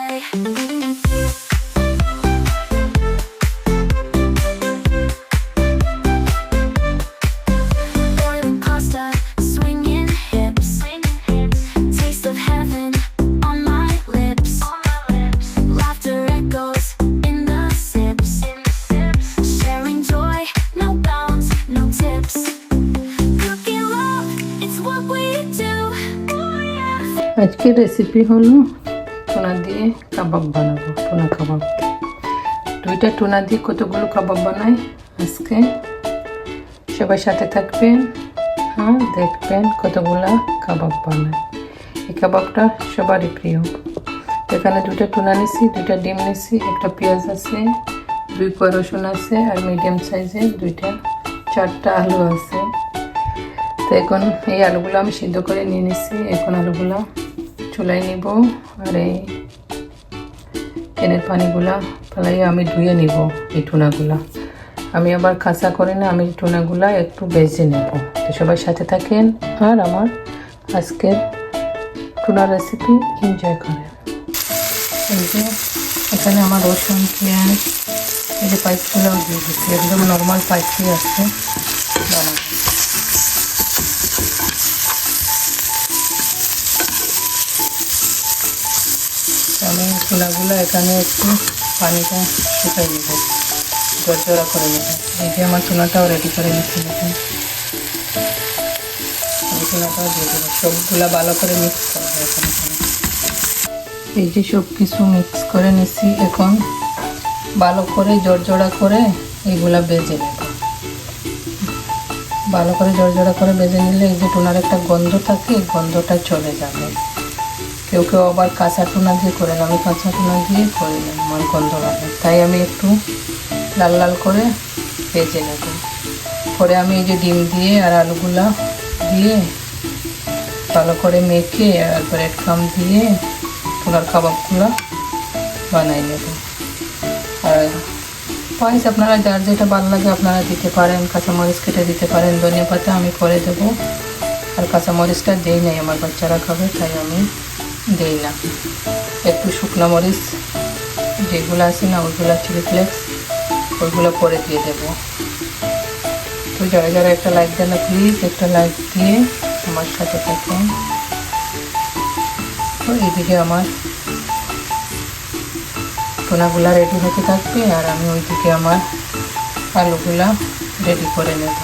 way. Boiling pasta, swinging hips, taste of heaven on my lips. Laughter echoes in the sips, sharing joy, no bounds, no tips. Cooking love, it's what we do. আজকের recipe হলো tuna দিয়ে কাবাব বানাবো, tuna কাবাব। দুইটা tuna দিয়ে কতগুলো কাবাব বানাই আজকে, সবাই সাথে থাকবেন আর দেখবেন কতগুলা কাবাব বানাই। এই কাবাবটা সবারই প্রিয়। এখানে দুইটা টুনা নিছি, দুইটা ডিম নিছি, একটা পেঁয়াজ আছে, 2 কোয়া রসুন আছে, আর মিডিয়াম সাইজের 4টা আলু আছে। তো এখন এই আলুগুলো আমি সিদ্ধ করে নিয়ে নিছি। এখন আলুগুলো চুলায় নিব, আর এই কেনের পানিগুলা ফেলাইয়ে আমি ধুয়ে নিব এই টুনাগুলা। আমি আবার কাঁচা করে না, আমি টুনাগুলা একটু ভেজে নেব। তো সবাই সাথে থাকেন আর আমার আজকের টুনা রেসিপি এনজয় করেন। এই যে এখানে আমার রসুন, পেঁয়াজ, এই যে পাইপগুলোও দিয়ে দিচ্ছি, একদম নর্মাল পাইপই আছে বানাবো। আমি টুনাগুলো এখানে একটু পানিটা শুকাই নেব, জড়জড়া করে নেব। এই যে আমার টুনাটাও রেডি করে নিচ্ছি। দেখুন আমি টুনাটাও দিয়ে দেবো, সবগুলা ভালো করে মিক্স করবো এখানে। এই যে সব কিছু মিক্স করে নিচ্ছি, এখন ভালো করে জড়জড়া করে এইগুলা ভেজে নেব। ভালো করে জড়জড়া করে ভেজে নিলে এই যে টুনার একটা গন্ধ থাকে, এই গন্ধটা চলে যাবে। কেউ কেউ আবার কাঁচা টুনা দিয়ে করেন, আমি কাঁচা টুনা দিয়ে করি না, আমার গন্ধ লাগে। তাই আমি একটু লাল লাল করে ভেজে নেব। পরে আমি এই যে ডিম দিয়ে আর আলুগুলা দিয়ে ভালো করে মেখে আর ব্রেড ক্রাম দিয়ে টুনার কাবাবগুলো বানাই নেব। আর পায়েস আপনারা যার যেটা ভালো লাগে আপনারা দিতে পারেন, কাঁচামরিচ কেটে দিতে পারেন, ধনিয়া পাতা আমি করে দেবো। আর কাঁচামরিচটা দেই নাই, আমার বাচ্চারা খাবে তাই আমি দেই না। একটু শুকনো মরিচ যেগুলো আছে না, ওইগুলো চিলি ফ্লেক্স ওইগুলো পরে দিয়ে দেবো। তো যারা যারা একটা লাইক দেন না প্লিজ একটা লাইক দিয়ে আমার সাথে থাকেন। তো এইদিকে আমার টুনাগুলা রেডি হতে থাকবে, আর আমি ওইদিকে আমার আলুগুলা রেডি করে নেব।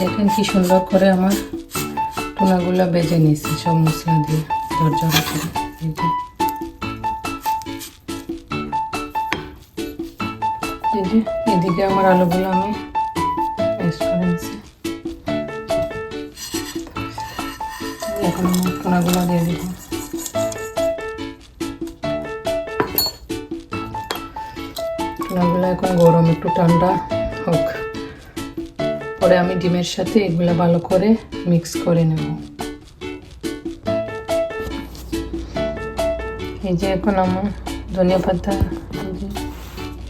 দেখেন কি সুন্দর করে আমার টুনাগুলা বেজে নিয়েছি সব মশলা দিয়ে ঝরঝরা করে। এদিকে আমার আলুগুলো আমি পেস্ট করে নিয়েছি। এখন আমার টুনাগুলো দিয়ে দিব। টুনাগুলো এখন গরম, একটু ঠান্ডা হোক। পরে আমি ডিমের সাথে এগুলো ভালো করে মিক্স করে নেব। এই যে এখন আমার ধনিয়া পাতা,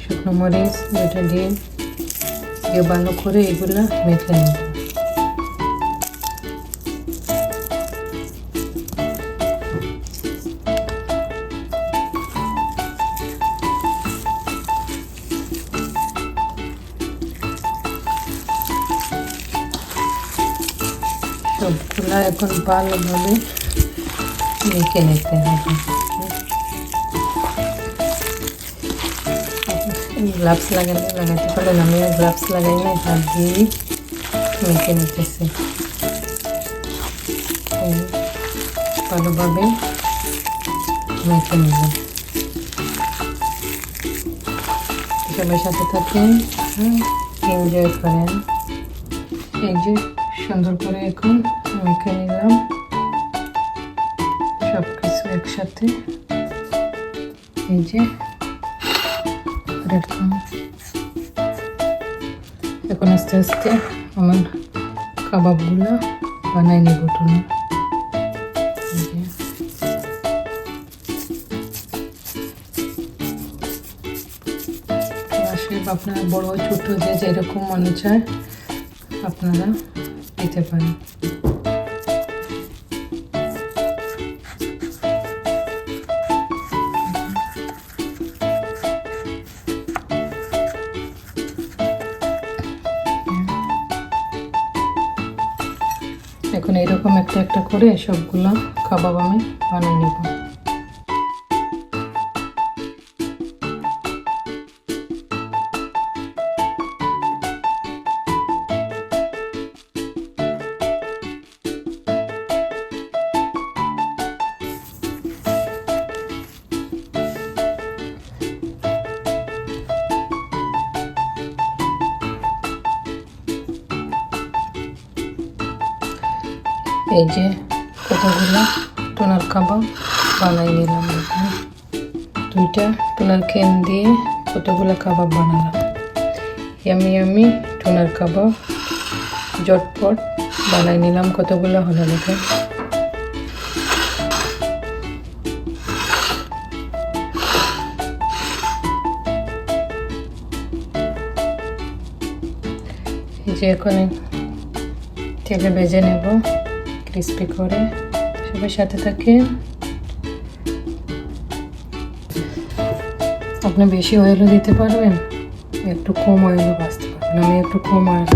শুকনো মরিচ, 2টা ডিম দিয়ে ভালো করে এগুলো মেখে নেব। সবগুলো এখন ভালোভাবে মেখে নিতে হবে। গ্লাভস লাগাতে পারেন, আমি গ্লাভস লাগাই না, হাত দিয়ে মেখে নিতেছি। ভালোভাবে মেখে নিলাম। সবাই সাথে থাকেন, এনজয় করেন। এই যে সুন্দর করে এখন মেখে নিলাম সব কিছু একসাথে। এই যে এখন আস্তে আস্তে আমার কাবাবগুলো বানাই নেব টুনা। আপনারা বড় ছোট যে যেরকম মনে চায় আপনারা দিতে পারেন। এখন এরকম একটা একটা করে সবগুলো কাবাব আমি বানিয়ে নেব। এই যে কতগুলো টোনার কাবাব বানাই নিলাম। দেখুন 2টা টোনার ক্যান দিয়ে কতগুলো কাবাব বানালাম। ইয়ামি ইয়ামি টোনার কাবাব ঝটপট বানাই নিলাম। কতগুলো হলো দেখুন। এই যে এখন তেলে ভেজে নেব ক্রিস্পি করে। সবার সাথে থাকে। আপনি বেশি অয়েলও দিতে পারবেন, একটু কম অয়েলও ভাজতে পারবেন। আমি একটু কম অয়েল।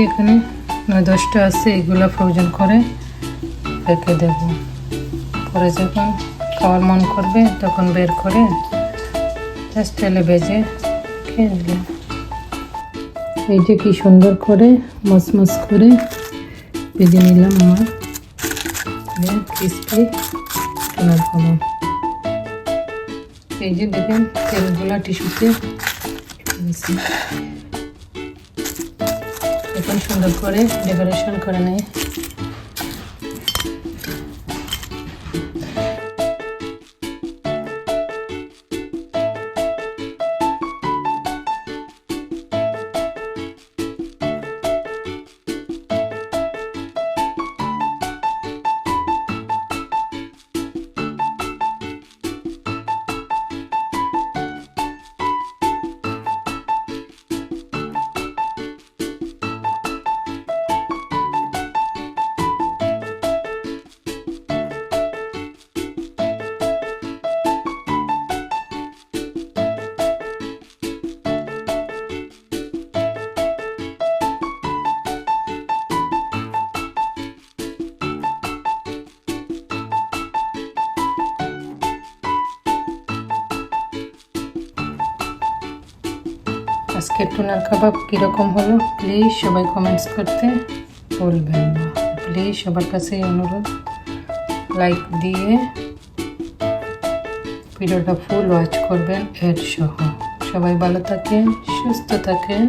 যেখানে 9-10টা আছে এগুলো ফ্রোজেন করে রেখে দেব। পরে যখন খাওয়ার মন করবে তখন বের করে জাস্ট তেলে ভেজে খেয়ে নিলাম। এই যে কি সুন্দর করে মসমস করে ভেজে নিলাম আমার ক্রিসপি টোনার কাবাব। এই যে দেখেন তেলগুলা টিস্যুতে এখন সুন্দর করে ডেকোরেশন করে নেয়। আজকে টুনার কাবাব কীরকম হলো প্লিজ সবাই কমেন্টস করতে বলবেন না। প্লিজ সবার কাছেই অনুরোধ, লাইক দিয়ে ভিডিওটা ফুল ওয়াচ করবেন এর সহ। সবাই ভালো থাকেন, সুস্থ থাকেন।